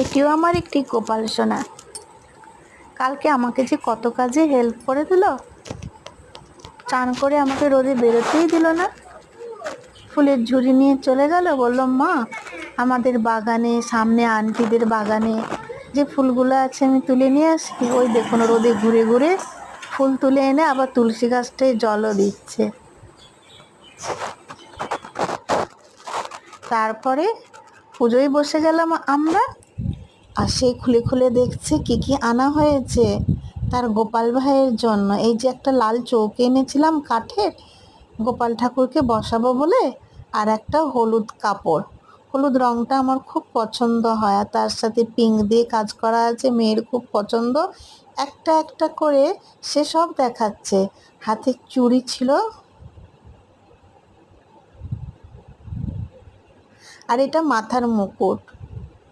এটিও আমার একটি গোপাল সোনা। কালকে আমাকে যে কত কাজে হেল্প করে দিল, চান করে আমাকে রোদে বেরোতেই দিল না। ফুলের ঝুড়ি নিয়ে চলে গেল, বলল মা আমাদের বাগানে, সামনে আন্টিদের বাগানে যে ফুলগুলো আছে আমি তুলে নিয়ে আসি। ওই দেখুন রোদে ঘুরে ঘুরে ফুল তুলে এনে আবার তুলসী গাছটায় জলও দিচ্ছে। তারপরে পুজোয় বসে গেলাম আমরা, আর সে খুলে খুলে দেখছে কি কি আনা হয়েছে তার গোপাল ভাইয়ের জন্য। এই যে একটা লাল চৌকি এনেছিলাম কাঠের, গোপাল ঠাকুরকে বসাবো বলে, আর একটা হলুদ কাপড়। হলুদ রঙটা আমার খুব পছন্দ হয়, আর তার সাথে পিঙ্ক দিয়ে কাজ করা আছে, মেয়ের খুব পছন্দ। একটা একটা করে সে সব দেখাচ্ছে। হাতে চুড়ি ছিল, আর এটা মাথার মুকুট।